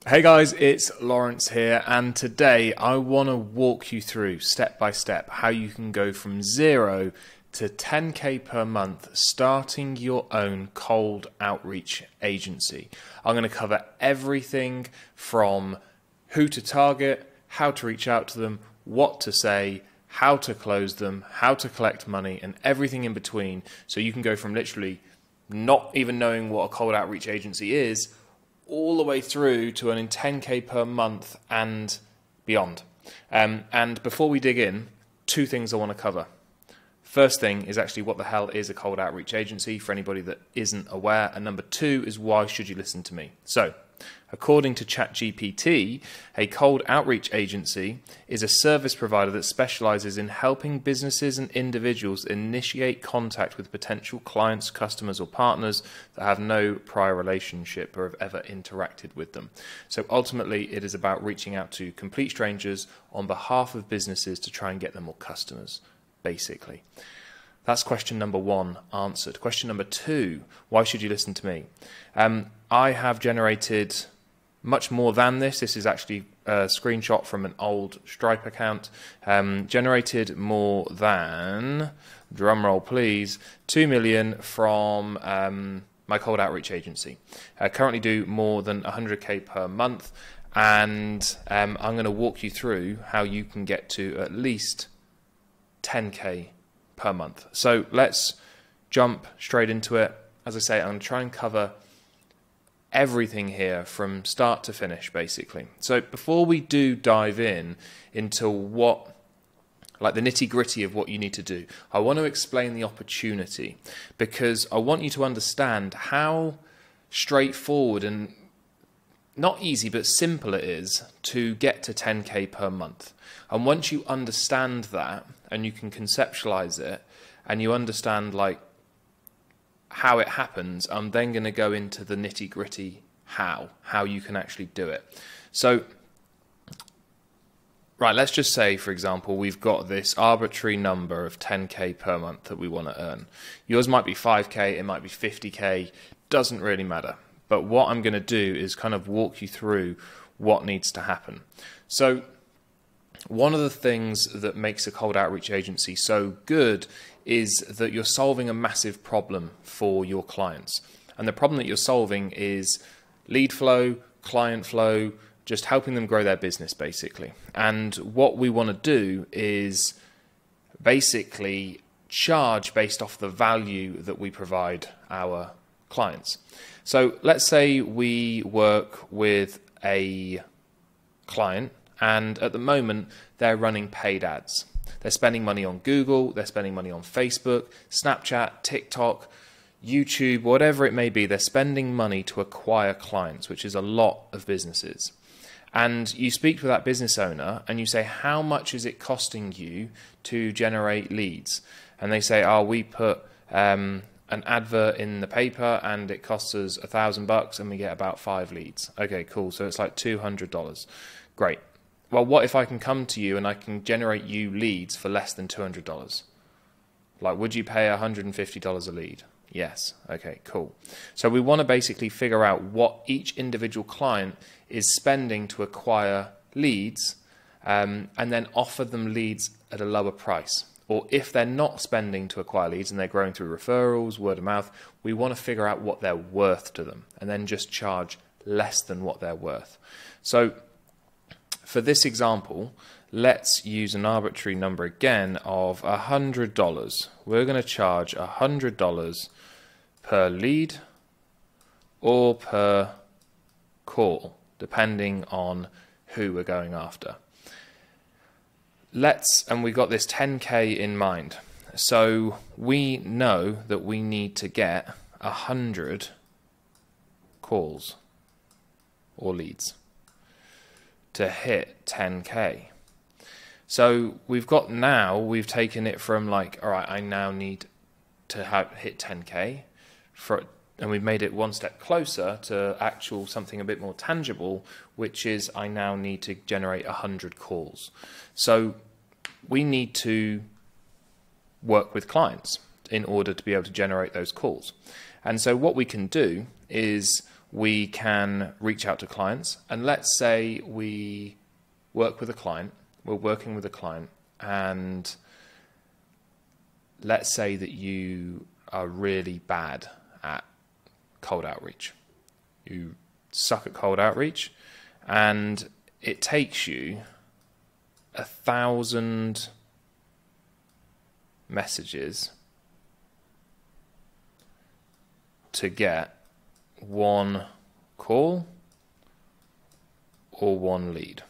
Hey guys, it's Lawrence here, and today I want to walk you through step by step how you can go from 0 to 10k per month starting your own cold outreach agency. I'm going to cover everything from who to target, how to reach out to them, what to say, how to close them, how to collect money, and everything in between, so you can go from literally not even knowing what a cold outreach agency is all the way through to earning 10k per month and beyond. And before we dig in, two things I want to cover. First thing is actually what the hell is a cold outreach agency for anybody that isn't aware, and number two is why should you listen to me. So, according to ChatGPT, a cold outreach agency is a service provider that specializes in helping businesses and individuals initiate contact with potential clients, customers, or partners that have no prior relationship or have ever interacted with them. So ultimately, it is about reaching out to complete strangers on behalf of businesses to try and get them more customers, basically. That's question number one answered. Question number two, why should you listen to me? I have generated much more than this. This is actually a screenshot from an old Stripe account. Generated more than, drumroll please, 2 million from my cold outreach agency. I currently do more than 100k per month, and I'm going to walk you through how you can get to at least 10k per month. So let's jump straight into it. As I say, I'm going to try and cover everything here from start to finish, basically. So before we do dive into what, like the nitty-gritty of what you need to do, I want to explain the opportunity, because I want you to understand how straightforward and not easy but simple it is to get to 10k per month. And once you understand that and you can conceptualize it and you understand like how it happens, I'm then going to go into the nitty-gritty how you can actually do it. So right, let's just say, for example, we've got this arbitrary number of 10k per month that we want to earn. Yours might be 5k, it might be 50k, doesn't really matter. But what I'm going to do is kind of walk you through what needs to happen. So one of the things that makes a cold outreach agency so good is that you're solving a massive problem for your clients. And the problem that you're solving is lead flow, client flow, just helping them grow their business, basically. And what we want to do is basically charge based off the value that we provide our clients. So let's say we work with a client, and at the moment they're running paid ads. They're spending money on Google, they're spending money on Facebook, Snapchat, TikTok, YouTube, whatever it may be. They're spending money to acquire clients, which is a lot of businesses. And you speak to that business owner and you say, how much is it costing you to generate leads? And they say, oh, we put an advert in the paper and it costs us $1,000 and we get about 5 leads. Okay, cool. So it's like $200. Great. Well, what if I can come to you and I can generate you leads for less than $200? Like, would you pay $150 a lead? Yes. Okay, cool. So we want to basically figure out what each individual client is spending to acquire leads, and then offer them leads at a lower price. Or if they're not spending to acquire leads and they're growing through referrals, word of mouth, we want to figure out what they're worth to them and then just charge less than what they're worth. So for this example, let's use an arbitrary number again of $100. We're going to charge $100 per lead or per call, depending on who we're going after. And we got this 10k in mind. So we know that we need to get 100 calls or leads to hit 10k. So we've taken it from like, all right, I now need to hit 10k and we've made it one step closer to actual something a bit more tangible, which is I now need to generate 100 calls. So we need to work with clients in order to be able to generate those calls. And so what we can do is we can reach out to clients. And let's say we work with a client, we're working with a client, and let's say that you are really bad at cold outreach. You suck at cold outreach, and it takes you 1,000 messages to get one call or one lead.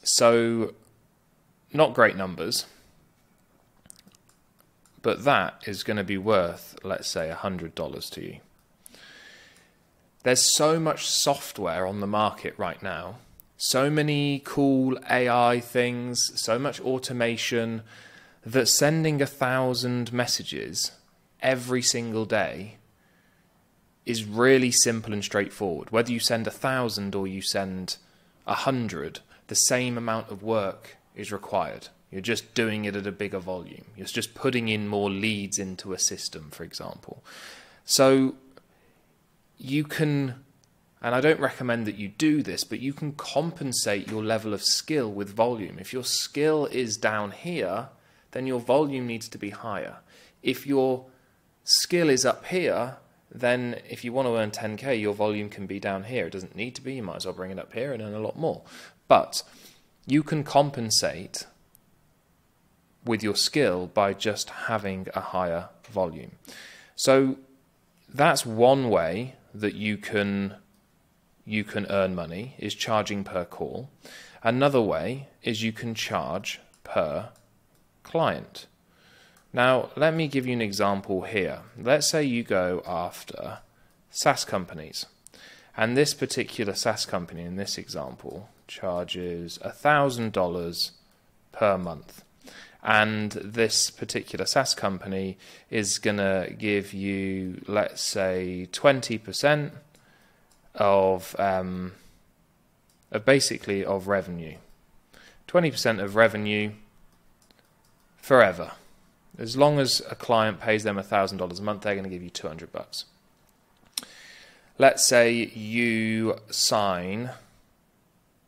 So, not great numbers, but that is going to be worth, let's say, $100 to you. There's so much software on the market right now, so many cool AI things, so much automation, that sending 1,000 messages every single day is really simple and straightforward. Whether you send 1,000 or you send 100, the same amount of work is required. You're just doing it at a bigger volume. You're just putting in more leads into a system, for example. So you can, and I don't recommend that you do this, but you can compensate your level of skill with volume. If your skill is down here, then your volume needs to be higher. If your skill is up here, then if you want to earn 10K, your volume can be down here. It doesn't need to be. You might as well bring it up here and earn a lot more. But you can compensate with your skill by just having a higher volume. So that's one way that you can earn money, is charging per call. Another way is you can charge per client. Now, let me give you an example here. Let's say you go after SaaS companies, and this particular SaaS company in this example charges $1,000 per month. And this particular SaaS company is going to give you, let's say, 20% of basically of revenue. 20% of revenue forever. As long as a client pays them $1,000 a month, they're going to give you $200. Let's say you sign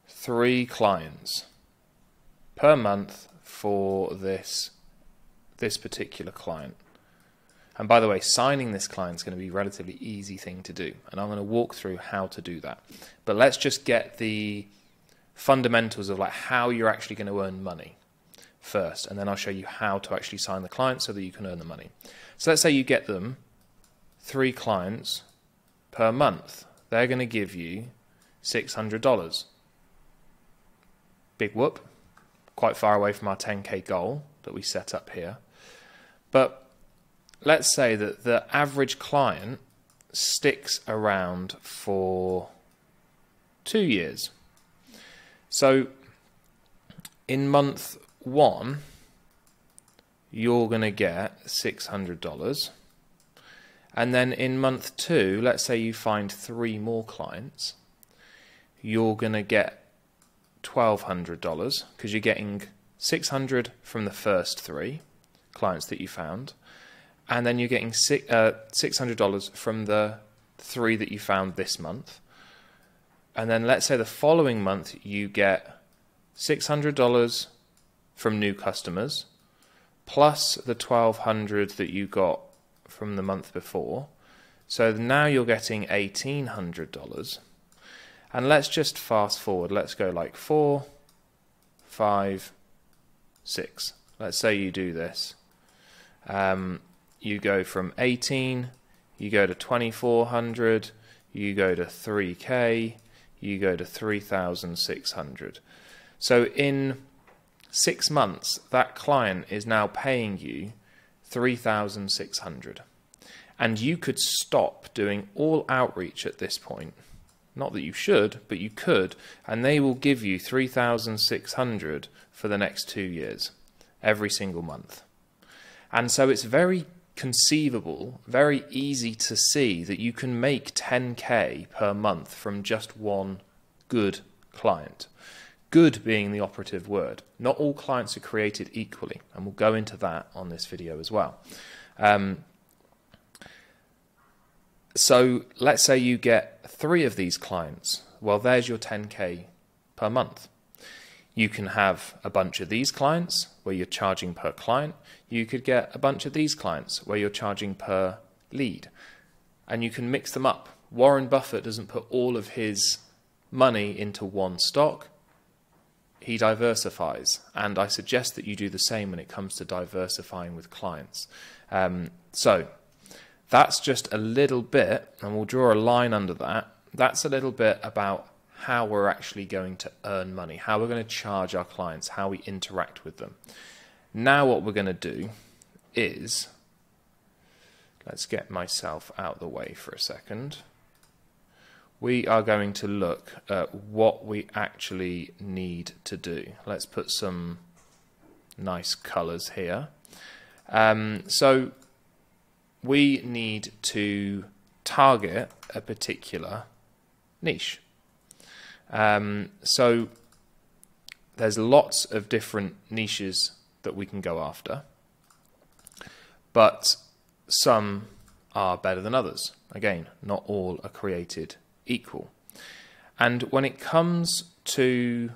3 clients per month for this particular client. And by the way, signing this client is going to be a relatively easy thing to do, and I'm going to walk through how to do that. But let's just get the fundamentals of like how you're actually going to earn money first, and then I'll show you how to actually sign the client so that you can earn the money. So let's say you get them 3 clients per month. They're going to give you $600. Big whoop. Quite far away from our 10K goal that we set up here. But let's say that the average client sticks around for 2 years. So in month 1, you're going to get $600. And then in month 2, let's say you find 3 more clients, you're going to get $1,200 because you're getting $600 from the first 3 clients that you found, and then you're getting $600 from the 3 that you found this month. And then let's say the following month you get $600 from new customers plus the $1,200 that you got from the month before. So now you're getting $1,800. And let's just fast forward. Let's go like 4, 5, 6. Let's say you do this. You go from 18, you go to 2,400, you go to 3K, you go to 3,600. So in 6 months, that client is now paying you 3,600. And you could stop doing all outreach at this point. Not that you should, but you could, and they will give you 3,600 for the next 2 years, every single month. And so it's very conceivable, very easy to see that you can make 10K per month from just one good client. Good being the operative word. Not all clients are created equally, and we'll go into that on this video as well. So let's say you get 3 of these clients. Well, there's your 10K per month. You can have a bunch of these clients where you're charging per client. You could get a bunch of these clients where you're charging per lead. And you can mix them up. Warren Buffett doesn't put all of his money into one stock. He diversifies. And I suggest that you do the same when it comes to diversifying with clients. So that's just a little bit, and we'll draw a line under that. That's a little bit about how we're actually going to earn money, how we're going to charge our clients, how we interact with them. Now what we're going to do is, let's get myself out of the way for a second. We are going to look at what we actually need to do. Let's put some nice colors here. So we need to target a particular niche. So there's lots of different niches that we can go after, but some are better than others. Again, not all are created equal. And when it comes to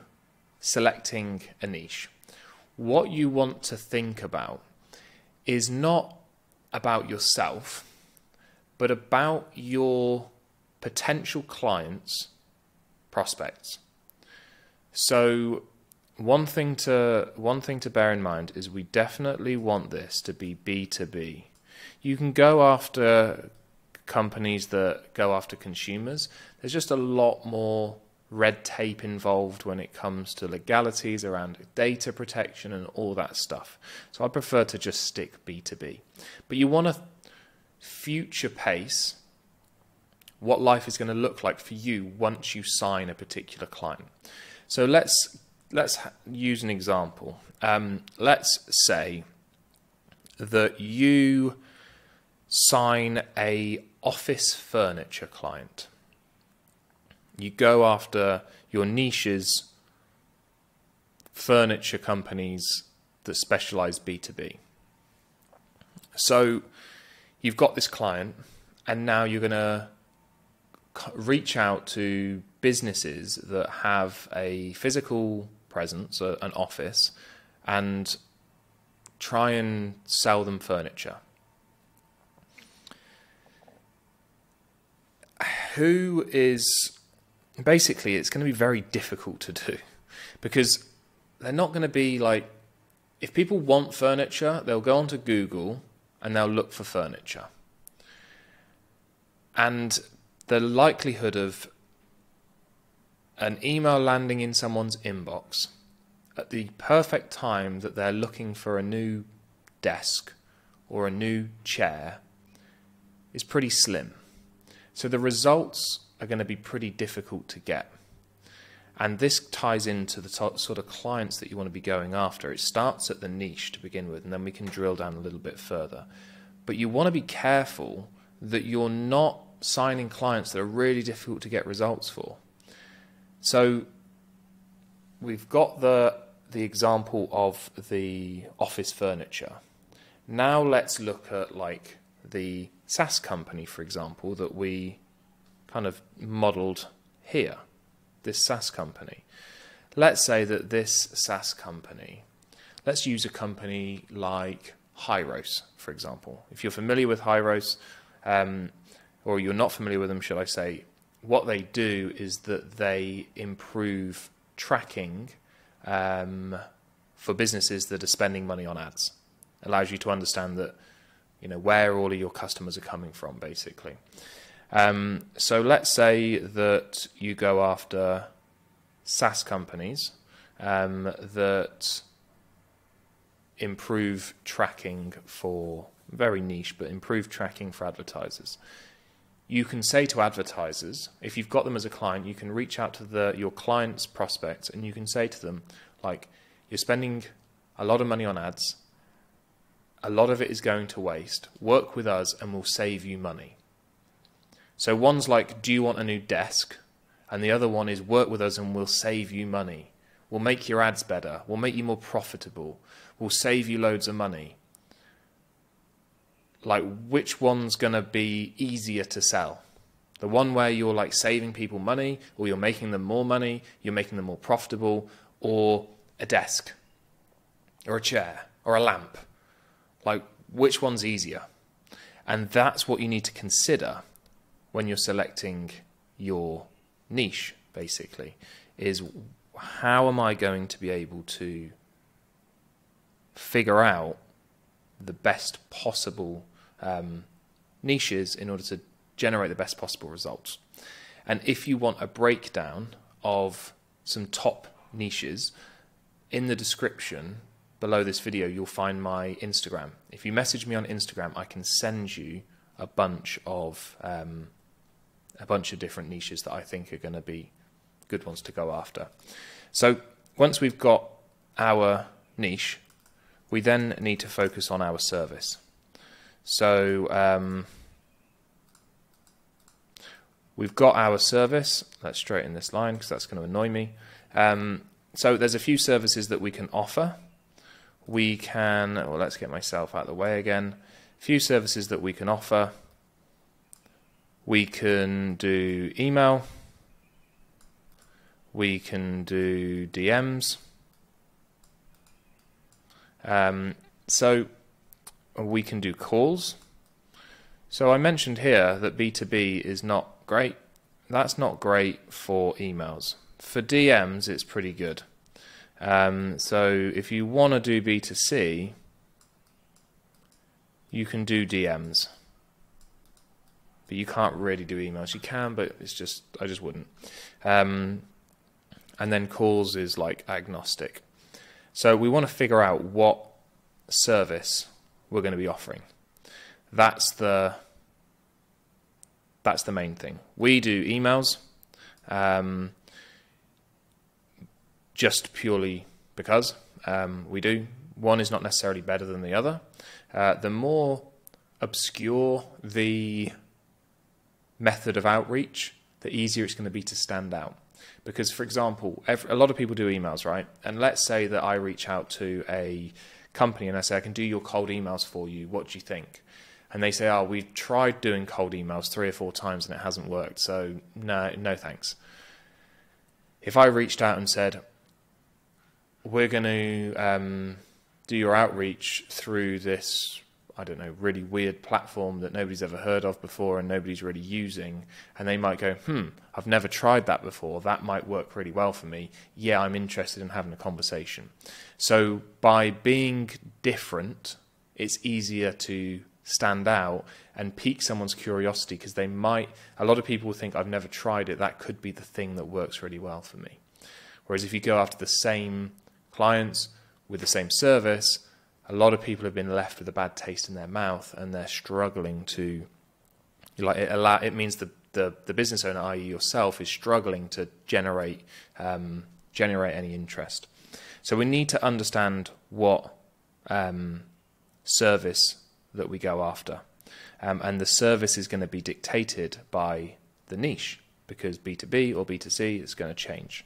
selecting a niche, what you want to think about is not about yourself, but about your potential clients' prospects. So one thing to bear in mind is we definitely want this to be B2B. You can go after companies that go after consumers. There's just a lot more red tape involved when it comes to legalities around data protection and all that stuff. So I prefer to just stick B2B. But you want to future pace what life is going to look like for you once you sign a particular client. So let's use an example. Let's say that you sign a office furniture client. You go after your niches, furniture companies that specialize B2B. So you've got this client, and now you're going to reach out to businesses that have a physical presence, an office, and try and sell them furniture. Basically, it's going to be very difficult to do, because they're not going to be like, if people want furniture, they'll go onto Google and they'll look for furniture. And the likelihood of an email landing in someone's inbox at the perfect time that they're looking for a new desk or a new chair is pretty slim. So the results are going to be pretty difficult to get. And this ties into the sort of clients that you want to be going after. It starts at the niche to begin with, and then we can drill down a little bit further. But you want to be careful that you're not signing clients that are really difficult to get results for. So we've got the example of the office furniture. Now let's look at like the SaaS company, for example, that we kind of modeled here, this SaaS company. Let's say that this SaaS company, let's use a company like Hyros, for example. If you're familiar with Hyros, or you're not familiar with them, should I say, what they do is that they improve tracking for businesses that are spending money on ads. Allows you to understand that, where all of your customers are coming from, basically. So let's say that you go after SaaS companies that improve tracking for, very niche, but improve tracking for advertisers. You can say to advertisers, if you've got them as a client, you can reach out to your client's prospects and you can say to them, like, you're spending a lot of money on ads, a lot of it is going to waste, work with us and we'll save you money. So one's like, do you want a new desk? And the other one is, work with us and we'll save you money. We'll make your ads better. We'll make you more profitable. We'll save you loads of money. like which one's going to be easier to sell. The one where you're like saving people money, or you're making them more money, you're making them more profitable, or a desk, or a chair, or a lamp. Like, which one's easier? And that's what you need to consider when you're selecting your niche, basically, is how am I going to be able to figure out the best possible niches in order to generate the best possible results. And if you want a breakdown of some top niches, in the description below this video you'll find my Instagram. If you message me on Instagram, I can send you a bunch of different niches that I think are going to be good ones to go after. So once we've got our niche, we then need to focus on our service. So we've got our service. Let's straighten this line because that's going to annoy me. So there's a few services that we can offer. We can, well, let's get myself out of the way again. A few services that we can offer. We can do email. We can do DMs. So we can do calls. So I mentioned here that B2B is not great. That's not great for emails. For DMs, it's pretty good. So if you want to do B2C, you can do DMs. But you can't really do emails. You can, but it's just, I just wouldn't. And then calls is like agnostic. So we want to figure out what service we're going to be offering. That's the main thing. We do emails just purely because we do. One is not necessarily better than the other. The more obscure the method of outreach, the easier it's going to be to stand out. Because, for example, a lot of people do emails, right? And let's say that I reach out to a company and I say, I can do your cold emails for you. What do you think? And they say, oh, we've tried doing cold emails 3 or 4 times and it hasn't worked. So no thanks. If I reached out and said, we're going to do your outreach through this, I don't know, really weird platform that nobody's ever heard of before and nobody's really using, and they might go, I've never tried that before, that might work really well for me. Yeah, I'm interested in having a conversation. So by being different, it's easier to stand out and pique someone's curiosity, because they might, a lot of people will think, I've never tried it, that could be the thing that works really well for me. Whereas if you go after the same clients with the same service, a lot of people have been left with a bad taste in their mouth, and they're struggling to, like, it means the business owner, i.e. yourself, is struggling to generate any interest. So we need to understand what service that we go after, and the service is going to be dictated by the niche, because B2B or B2C is going to change.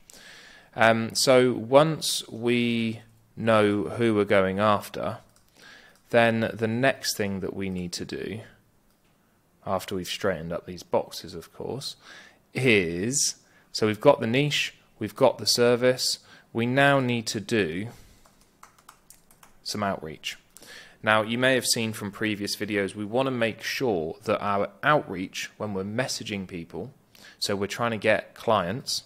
So once we know who we're going after, then the next thing that we need to do, after we've straightened up these boxes, of course, is, so we've got the niche, we've got the service, we now need to do some outreach. Now, you may have seen from previous videos, we want to make sure that our outreach, when we're messaging people, so we're trying to get clients,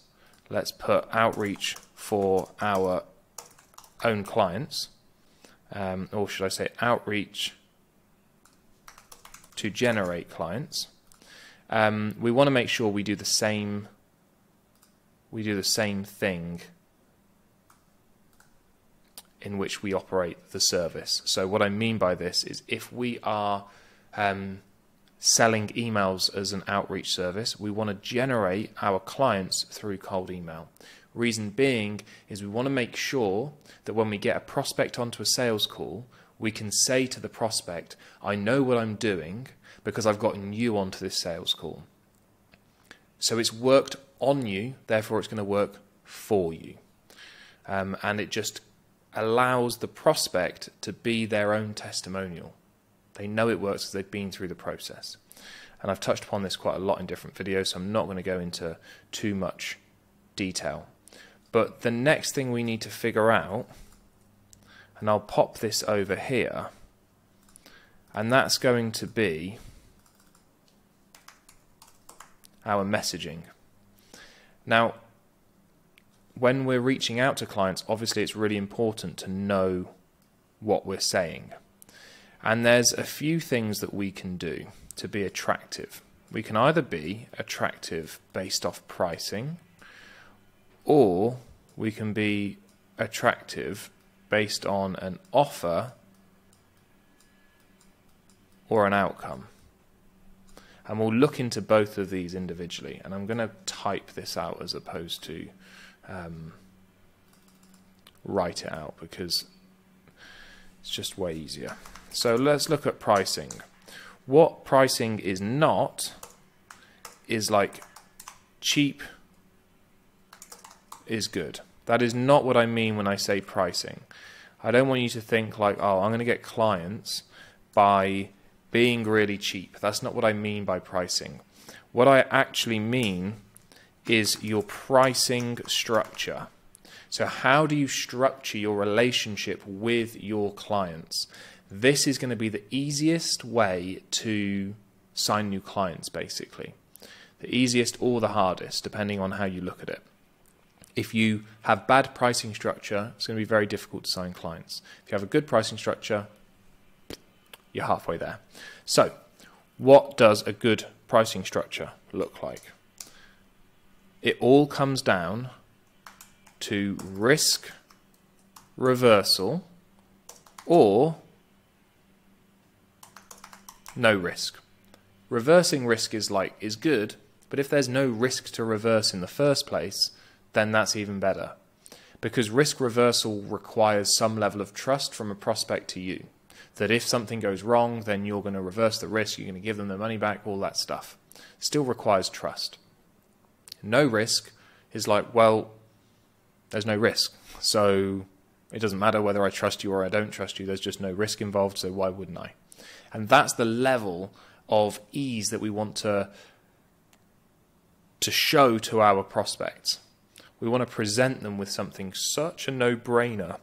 let's put outreach for our own clients, or should I say outreach to generate clients. We want to make sure we do the same thing in which we operate the service. So what I mean by this is, if we are selling emails as an outreach service, we want to generate our clients through cold email. Reason being is we want to make sure that when we get a prospect onto a sales call, we can say to the prospect, I know what I'm doing because I've gotten you onto this sales call. So it's worked on you, therefore it's going to work for you. And it just allows the prospect to be their own testimonial. They know it works because they've been through the process. And I've touched upon this quite a lot in different videos, so I'm not going to go into too much detail. But the next thing we need to figure out, and I'll pop this over here, and that's going to be our messaging. Now, when we're reaching out to clients, obviously it's really important to know what we're saying. And there's a few things that we can do to be attractive. We can either be attractive based off pricing, or we can be attractive based on an offer or an outcome. And we'll look into both of these individually. And I'm going to type this out as opposed to write it out, because it's just way easier. So let's look at pricing. What pricing is not is like cheap is good. That is not what I mean when I say pricing. I don't want you to think like, oh, I'm going to get clients by being really cheap. That's not what I mean by pricing. What I actually mean is your pricing structure. So how do you structure your relationship with your clients? This is going to be the easiest way to sign new clients, basically. The easiest or the hardest, depending on how you look at it. If you have bad pricing structure, it's going to be very difficult to sign clients. If you have a good pricing structure, you're halfway there. So, what does a good pricing structure look like? It all comes down to risk reversal or no risk. Reversing risk is good, but if there's no risk to reverse in the first place, then that's even better. Because risk reversal requires some level of trust from a prospect to you. That if something goes wrong, then you're going to reverse the risk, you're going to give them their money back, all that stuff. Still requires trust. No risk is like, well, there's no risk. So it doesn't matter whether I trust you or I don't trust you, there's just no risk involved, so why wouldn't I? And that's the level of ease that we want to show to our prospects. We want to present them with something such a no-brainer.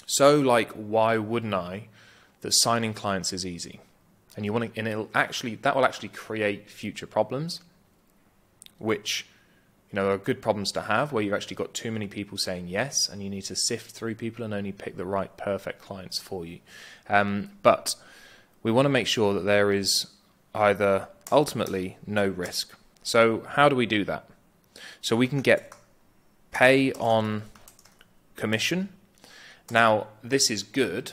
So like, why wouldn't I? That signing clients is easy. And you want to, and that will actually create future problems, which, you know, are good problems to have, where you've actually got too many people saying yes, and you need to sift through people and only pick the right perfect clients for you. But we want to make sure that there is either ultimately no risk. So how do we do that? So we can get pay on commission. Now, this is good.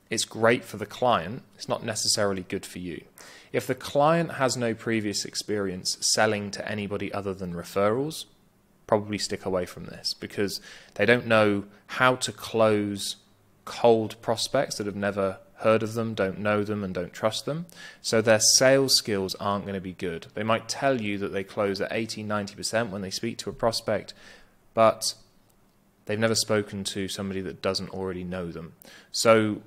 It's great for the client. It's not necessarily good for you. If the client has no previous experience selling to anybody other than referrals, probably stick away from this, because they don't know how to close cold prospects that have never heard of them, don't know them, and don't trust them. So their sales skills aren't going to be good. They might tell you that they close at 80-90% when they speak to a prospect, but they've never spoken to somebody that doesn't already know them. So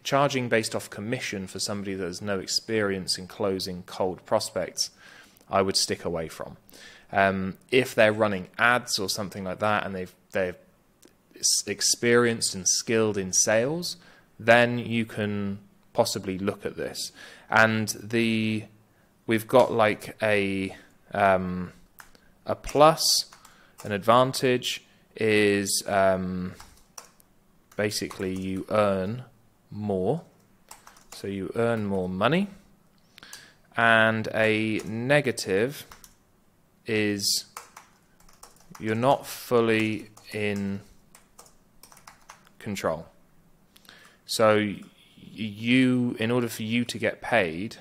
charging based off commission for somebody that has no experience in closing cold prospects, I would stick away from. If they're running ads or something like that, and they're experienced and skilled in sales, then you can possibly look at this. And we've got like a plus, an advantage is basically you earn more, so you earn more money, and a negative is you're not fully in control. So in order for you to get paid,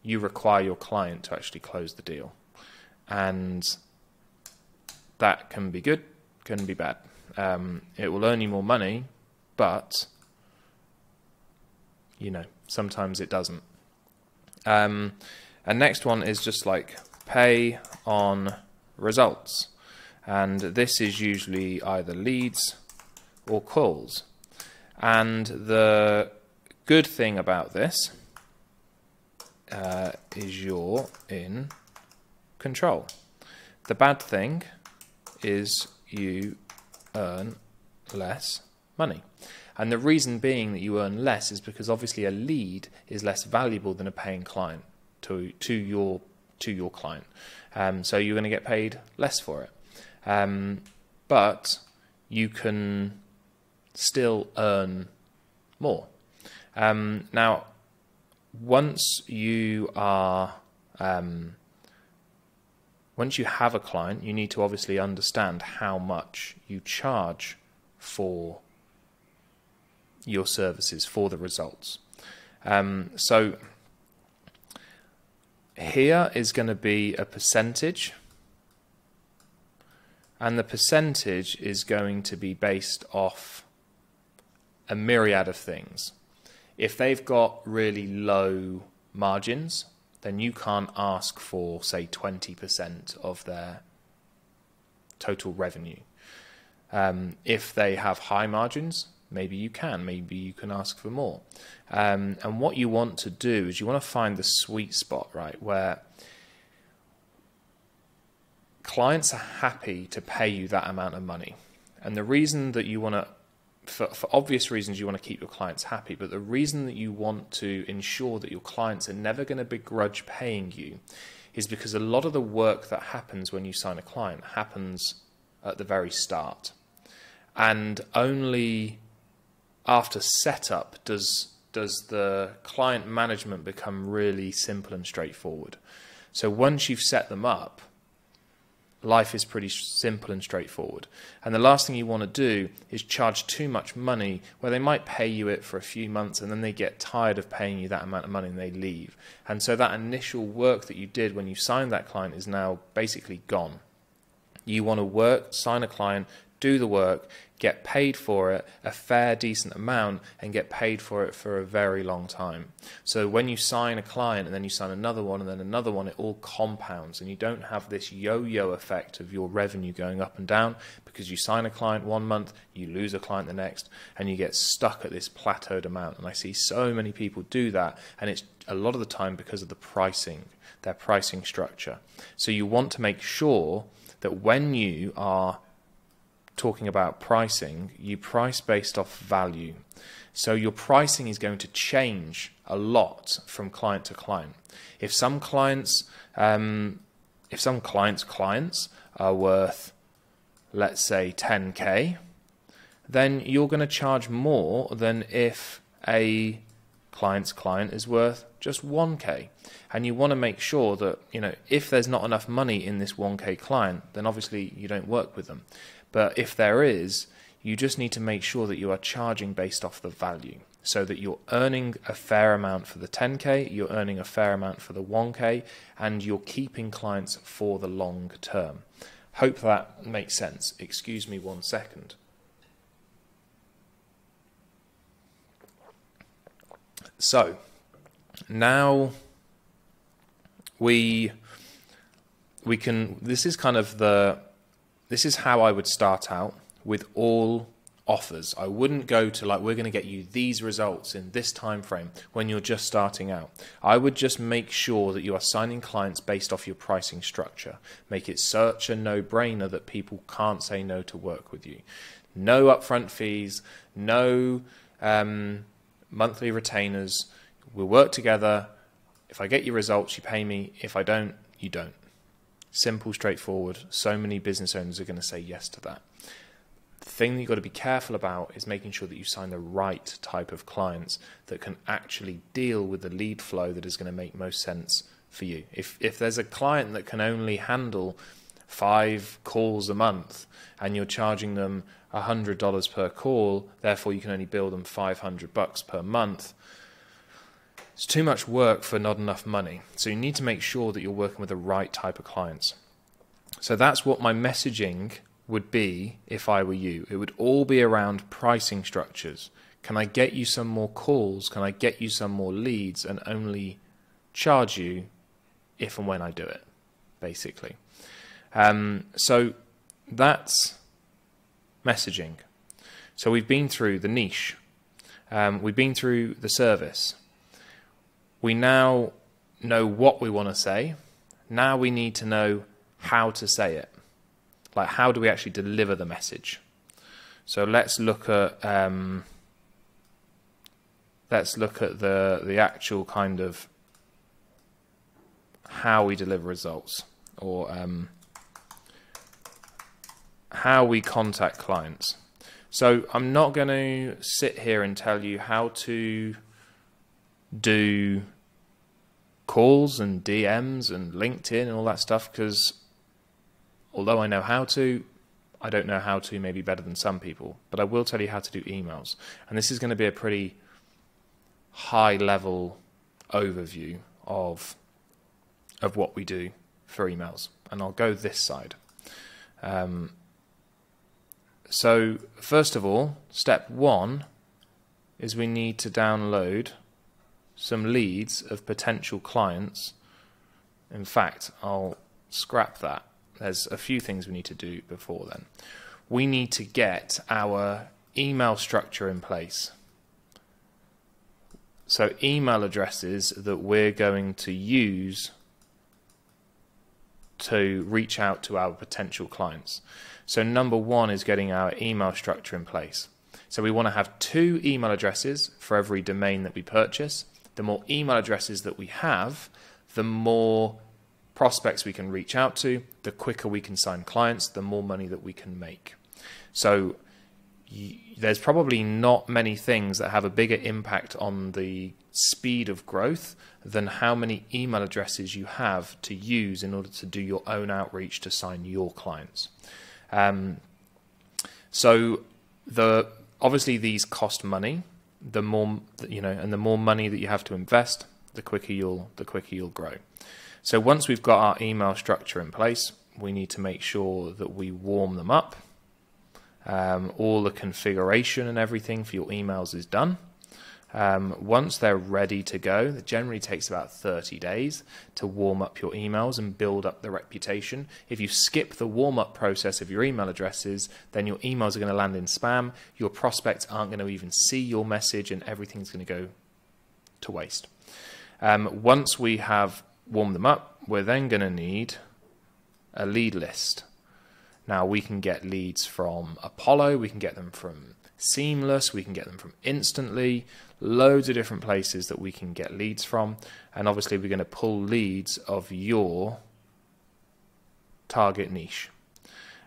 you require your client to actually close the deal, and that can be good, can be bad. It will earn you more money, but you know, sometimes it doesn't. And next one is just like pay on results, and this is usually either leads or calls. And the good thing about this is you're in control. The bad thing is you earn less money. And the reason being that you earn less is because obviously a lead is less valuable than a paying client to your client. So you're going to get paid less for it. But you can still earn more. Now, once you have a client, you need to obviously understand how much you charge for your services, for the results. So here is going to be a percentage, and the percentage is going to be based off a myriad of things. If they've got really low margins, then you can't ask for, say, 20% of their total revenue. If they have high margins, maybe you can ask for more. And what you want to do is you want to find the sweet spot, right, where clients are happy to pay you that amount of money. And the reason that you want to, for obvious reasons, you want to keep your clients happy, but the reason that you want to ensure that your clients are never going to begrudge paying you is because a lot of the work that happens when you sign a client happens at the very start. And only after setup does the client management become really simple and straightforward. So once you've set them up, life is pretty simple and straightforward. And the last thing you want to do is charge too much money where they might pay you it for a few months and then they get tired of paying you that amount of money and they leave. And so that initial work that you did when you signed that client is now basically gone. You want to sign a client, do the work, get paid for it, a fair, decent amount, and get paid for it for a very long time. So when you sign a client and then you sign another one and then another one, it all compounds and you don't have this yo-yo effect of your revenue going up and down because you sign a client one month, you lose a client the next, and you get stuck at this plateaued amount. And I see so many people do that, and it's a lot of the time because of the pricing, their pricing structure. So you want to make sure that when you are talking about pricing, you price based off value. So your pricing is going to change a lot from client to client. If some clients' clients are worth, let's say, 10K, then you're going to charge more than if a client's client is worth just 1K. And you want to make sure that, if there's not enough money in this 1K client, then obviously you don't work with them. But if there is, you just need to make sure that you are charging based off the value, so that you're earning a fair amount for the 10K, you're earning a fair amount for the 1K, and you're keeping clients for the long term. Hope that makes sense. Excuse me 1 second. So now we can, this is how I would start out with all offers. I wouldn't go to we're going to get you these results in this time frame when you're just starting out. I would just make sure that you are signing clients based off your pricing structure. Make it such a no-brainer that people can't say no to work with you. No upfront fees, no monthly retainers. We'll work together. If I get your results, you pay me. If I don't, you don't. Simple, straightforward. So many business owners are going to say yes to that. The thing that you've got to be careful about is making sure that you sign the right type of clients that can actually deal with the lead flow that is going to make most sense for you. If there's a client that can only handle 5 calls a month and you're charging them $100 per call, therefore you can only bill them $500 per month, it's too much work for not enough money. So you need to make sure that you're working with the right type of clients. So that's what my messaging would be if I were you. It would all be around pricing structures. Can I get you some more calls? Can I get you some more leads and only charge you if and when I do it, basically. So that's messaging. So we've been through the niche. We've been through the service. We now know what we want to say. Now we need to know how to say it. Like, how do we actually deliver the message? So let's look at the actual kind of how we deliver results, or how we contact clients. So I'm not going to sit here and tell you how to do calls and DMs and LinkedIn and all that stuff, because although I know how to, I don't know how to maybe better than some people. But I will tell you how to do emails. And this is going to be a pretty high level overview of what we do for emails. And I'll go this side. So first of all, step one is we need to download some leads of potential clients. In fact, I'll scrap that. There's a few things we need to do before then. We need to get our email structure in place. So email addresses that we're going to use to reach out to our potential clients. So number one is getting our email structure in place. So we want to have 2 email addresses for every domain that we purchase. The more email addresses that we have, the more prospects we can reach out to, the quicker we can sign clients, the more money that we can make. So there's probably not many things that have a bigger impact on the speed of growth than how many email addresses you have to use in order to do your own outreach to sign your clients. So obviously these cost money. The more and the more money that you have to invest, the quicker you'll grow. So once we've got our email structure in place, we need to make sure that we warm them up. All the configuration and everything for your emails is done. Once they're ready to go, it generally takes about 30 days to warm up your emails and build up the reputation. If you skip the warm-up process of your email addresses, then your emails are going to land in spam, your prospects aren't going to even see your message, and everything's going to go to waste. Once we have warmed them up, we're then going to need a lead list. Now, we can get leads from Apollo, we can get them from Seamless, we can get them from Instantly, loads of different places that we can get leads from. And obviously we're going to pull leads of your target niche.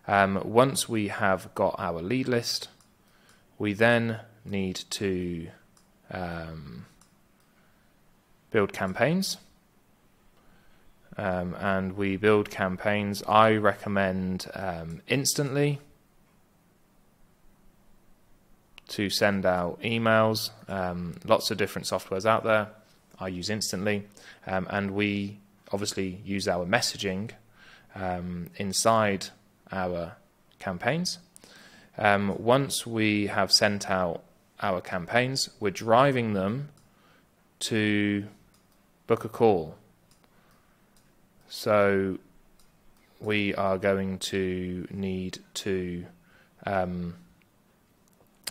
Once we have got our lead list, we then need to build campaigns. And we build campaigns. I recommend Instantly to send out emails. Lots of different softwares out there. I use Instantly. And we obviously use our messaging inside our campaigns. Once we have sent out our campaigns, we're driving them to book a call. So we are going to need to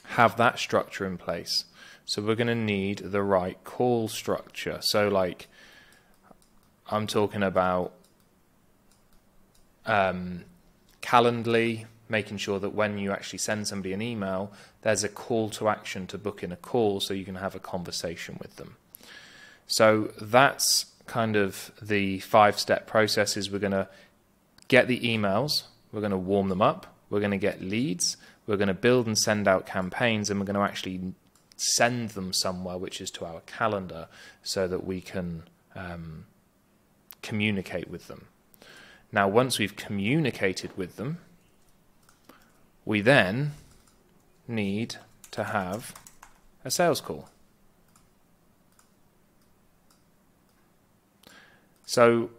have that structure in place. So we're going to need the right call structure. So like I'm talking about Calendly, making sure that when you actually send somebody an email, there's a call to action to book in a call so you can have a conversation with them. So that's kind of the 5-step process. Is we're going to get the emails, we're going to warm them up, we're going to get leads, we're going to build and send out campaigns, and we're going to actually send them somewhere, which is to our calendar, so that we can communicate with them. Now, once we've communicated with them, we then need to have a sales call. So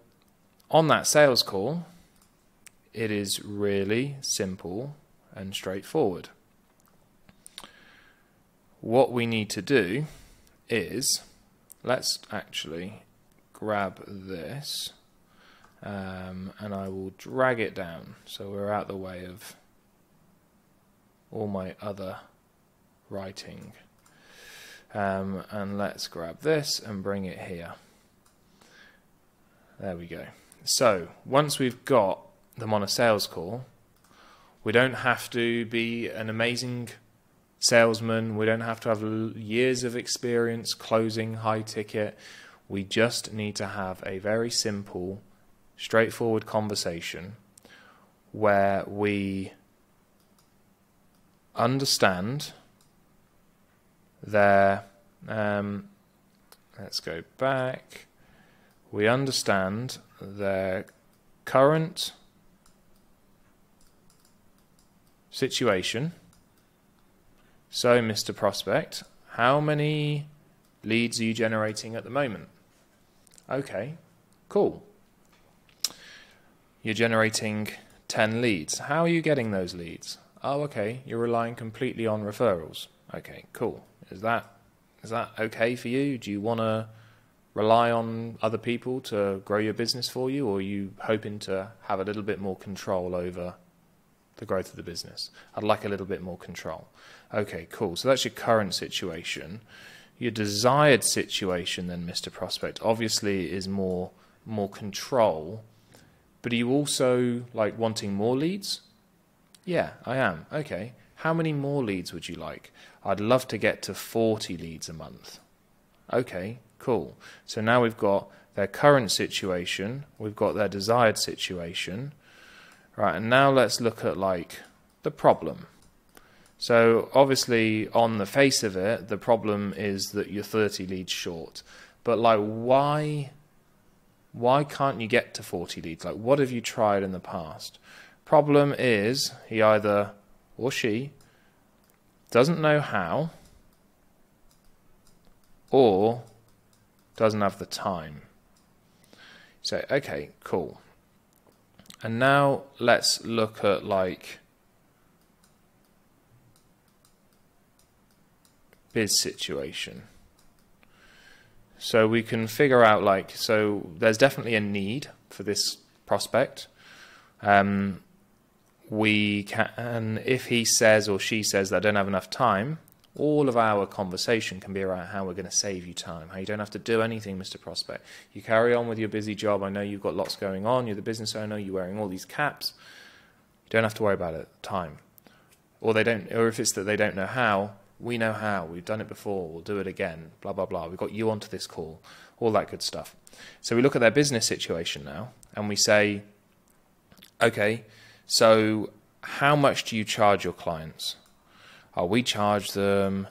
on that sales call, it is really simple and straightforward. What we need to do is, let's actually grab this and I will drag it down so we're out the way of all my other writing. And let's grab this and bring it here. There we go. So once we've got them on a sales call, we don't have to be an amazing salesman. We don't have to have years of experience closing high ticket. We just need to have a very simple, straightforward conversation where we understand their, let's go back, we understand their current situation. So, Mr. Prospect, how many leads are you generating at the moment? Okay, cool. You're generating 10 leads. How are you getting those leads? Oh, okay, you're relying completely on referrals. Okay, cool. Is that okay for you? Do you want to rely on other people to grow your business for you, or are you hoping to have a little bit more control over the growth of the business? I'd like a little bit more control. Okay, cool. So that's your current situation. Your desired situation then, Mr. Prospect, obviously is more control, but are you also like wanting more leads? Yeah, I am. Okay. How many more leads would you like? I'd love to get to 40 leads a month. Okay, cool. So now we've got their current situation, we've got their desired situation. Right, and now let's look at like the problem. So obviously on the face of it, the problem is that you're 30 leads short. But like why can't you get to 40 leads? Like what have you tried in the past? Problem is he either or she doesn't know how or doesn't have the time. So okay, cool. And now let's look at like biz situation. So we can figure out like, so there's definitely a need for this prospect. We can, if he says or she says that I don't have enough time, all of our conversation can be around how we're going to save you time, how you don't have to do anything, Mr. Prospect. You carry on with your busy job. I know you've got lots going on. You're the business owner. You're wearing all these caps. You don't have to worry about it. Time. Or they don't, or if it's that they don't know how, we know how. We've done it before. We'll do it again. Blah, blah, blah. We've got you onto this call. All that good stuff. So we look at their business situation now and we say, okay, so how much do you charge your clients? Oh, we charge them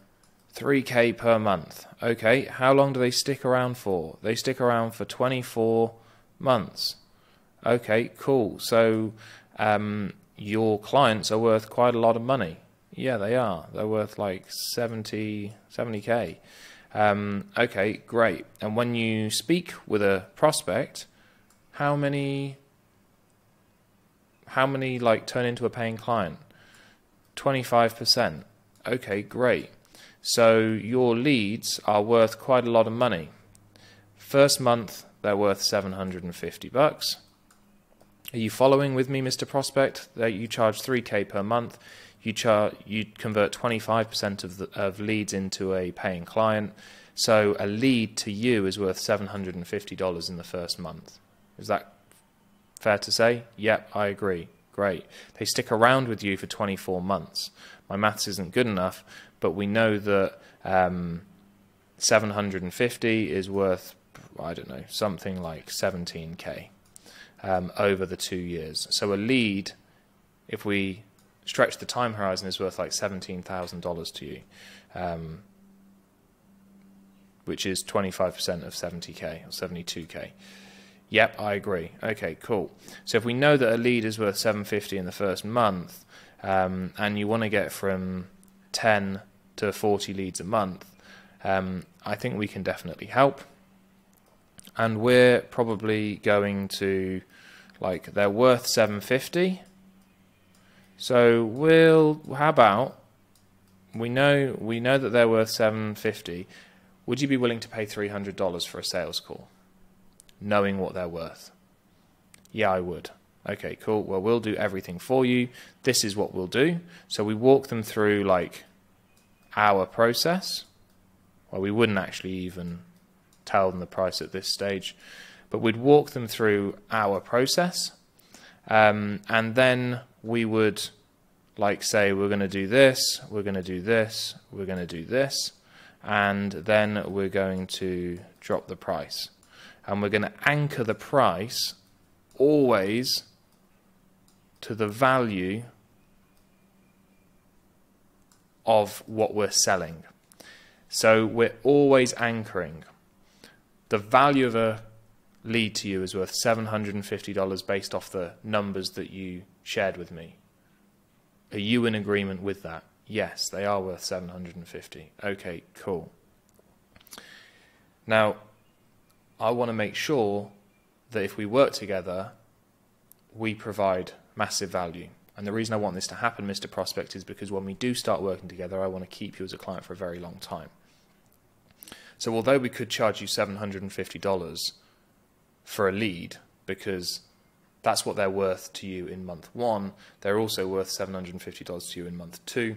$3,000 per month. Okay, how long do they stick around for? They stick around for 24 months. Okay, cool. So your clients are worth quite a lot of money. Yeah, they are. They're worth like 70K. Okay, great. And when you speak with a prospect, how many like turn into a paying client? 25%. Okay, great. So your leads are worth quite a lot of money. First month, they're worth $750. Are you following with me, Mr. Prospect? That you charge $3,000 per month. You convert 25% of leads into a paying client. So a lead to you is worth $750 in the first month. Is that fair to say? Yep, I agree. Great. They stick around with you for 24 months. My maths isn't good enough, but we know that 750 is worth, I don't know, something like 17K over the 2 years. So a lead, if we stretch the time horizon, is worth like $17,000 to you, which is 25% of 70K or 72K. Yep, I agree. Okay, cool. So if we know that a lead is worth $750 in the first month, and you want to get from 10 to 40 leads a month, I think we can definitely help. And we're probably going to, like, they're worth $750. So how about, we know that they're worth $750. Would you be willing to pay $300 for a sales call, knowing what they're worth? Yeah, I would. Okay, cool. Well, we'll do everything for you. This is what we'll do. So we walk them through like our process, well, we wouldn't actually even tell them the price at this stage, but we'd walk them through our process, and then we would say we're going to do this, we're going to do this, we're going to do this, and then we're going to drop the price. And we're going to anchor the price always to the value of what we're selling. So we're always anchoring. The value of a lead to you is worth $750 based off the numbers that you shared with me. Are you in agreement with that? Yes, they are worth $750. Okay, cool. Now, I want to make sure that if we work together, we provide massive value. And the reason I want this to happen, Mr. Prospect, is because when we do start working together, I want to keep you as a client for a very long time. So although we could charge you $750 for a lead, because that's what they're worth to you in month 1, they're also worth $750 to you in month 2,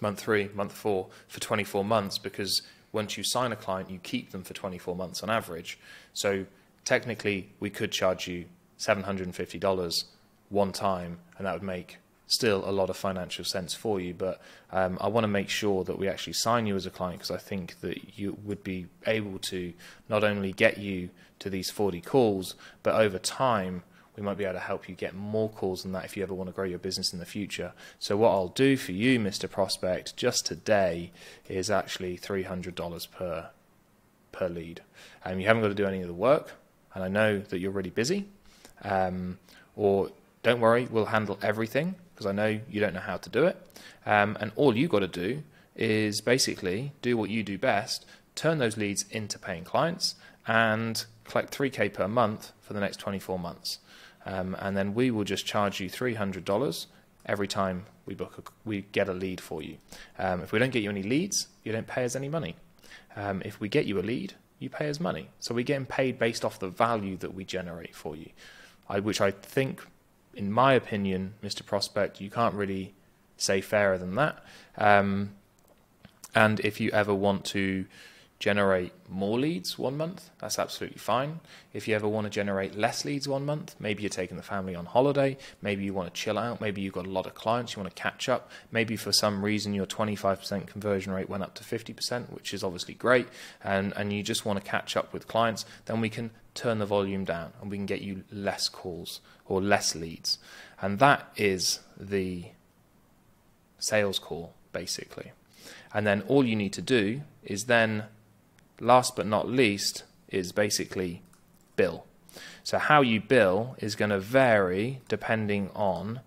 month 3, month 4, for 24 months, because once you sign a client, you keep them for 24 months on average. So technically, we could charge you $750 one time, and that would make still a lot of financial sense for you. But I want to make sure that we actually sign you as a client, because I think that you would be able to not only get you to these 40 calls, but over time, we might be able to help you get more calls than that if you ever want to grow your business in the future. So what I'll do for you, Mr. Prospect, just today is actually $300 per lead. You haven't got to do any of the work, and I know that you're really busy. Or don't worry, we'll handle everything, because I know you don't know how to do it. And all you got to do is basically do what you do best, turn those leads into paying clients, and collect $3K per month for the next 24 months. And then we will just charge you $300 every time we get a lead for you. If we don't get you any leads, you don't pay us any money. If we get you a lead, you pay us money. So we're getting paid based off the value that we generate for you, which I think, in my opinion, Mr. Prospect, you can't really say fairer than that. And if you ever want to generate more leads one month, that's absolutely fine. If you ever want to generate less leads one month, maybe you're taking the family on holiday, maybe you want to chill out, maybe you've got a lot of clients, you want to catch up, maybe for some reason your 25% conversion rate went up to 50%, which is obviously great, and you just want to catch up with clients, then we can turn the volume down and we can get you less calls or less leads. And that is the sales call, basically. And then all you need to do is then, last but not least, is basically bill. So how you bill is going to vary depending on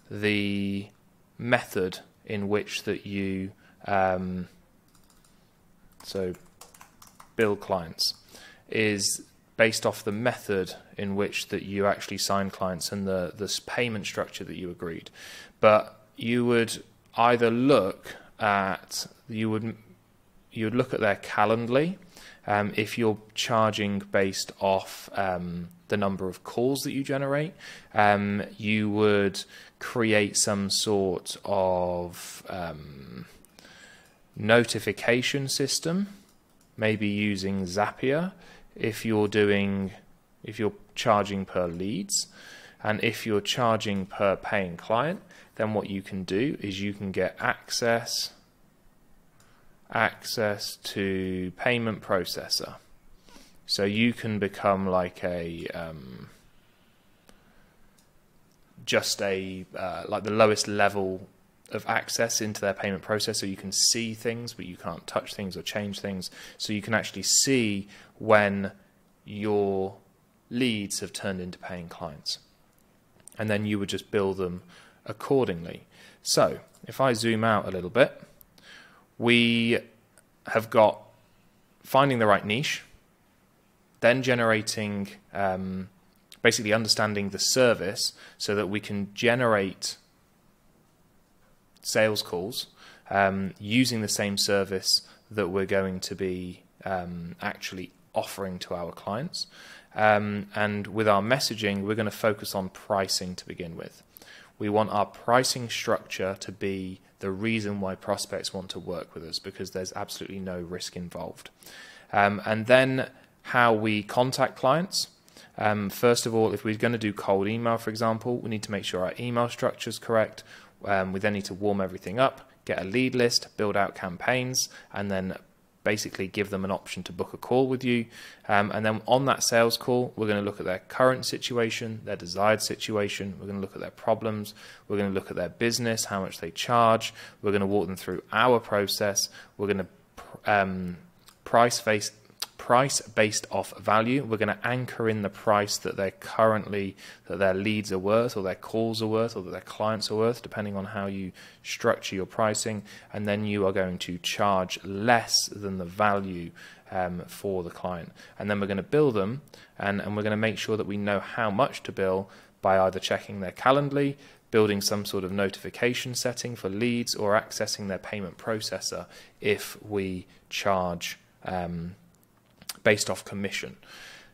the method in which that you so bill clients is based off the method in which that you actually sign clients and the payment structure that you agreed. But you would either look at you would look at their Calendly. If you're charging based off the number of calls that you generate, you would create some sort of notification system, maybe using Zapier if you're charging per leads. And if you're charging per paying client, then what you can do is you can get access to payment processor. So you can become like a like the lowest level of access into their payment processor. You can see things, but you can't touch things or change things. So you can actually see when your leads have turned into paying clients. And then you would just bill them accordingly. So if I zoom out a little bit, we have got finding the right niche, then generating, basically understanding the service so that we can generate sales calls using the same service that we're going to be actually offering to our clients. And with our messaging, we're going to focus on pricing to begin with. We want our pricing structure to be the reason why prospects want to work with us, because there's absolutely no risk involved. And then how we contact clients. First of all, if we're going to do cold email, for example, we need to make sure our email structure is correct. We then need to warm everything up, get a lead list, build out campaigns, and then basically give them an option to book a call with you. And then on that sales call, we're going to look at their current situation, their desired situation. We're going to look at their problems. We're going to look at their business, how much they charge. We're going to walk them through our process. We're going to price based off value. We're going to anchor in the price that their leads are worth, or their calls are worth, or that their clients are worth, depending on how you structure your pricing. And then you are going to charge less than the value for the client. And then we're going to bill them, and we're going to make sure that we know how much to bill by either checking their Calendly, building some sort of notification setting for leads, or accessing their payment processor if we charge based off commission.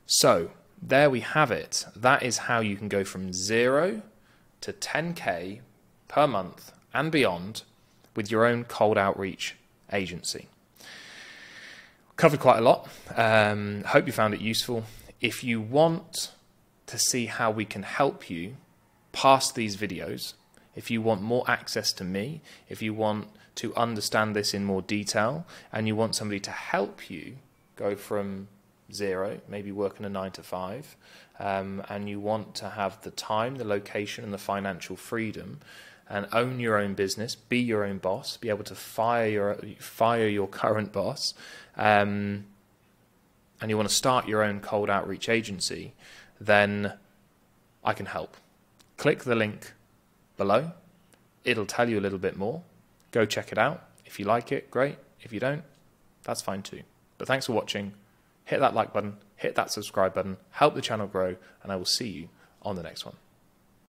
So there we have it. That is how you can go from 0 to 10K per month and beyond with your own cold outreach agency. Covered quite a lot. Hope you found it useful. If you want to see how we can help you past these videos, if you want more access to me, if you want to understand this in more detail, and you want somebody to help you go from 0, maybe working a 9 to 5, and you want to have the time, the location, and the financial freedom, and own your own business, be your own boss, be able to fire your current boss, and you want to start your own cold outreach agency, then I can help. Click the link below. It'll tell you a little bit more. Go check it out. If you like it, great. If you don't, that's fine too. But thanks for watching. Hit that like button, hit that subscribe button, help the channel grow, and I will see you on the next one.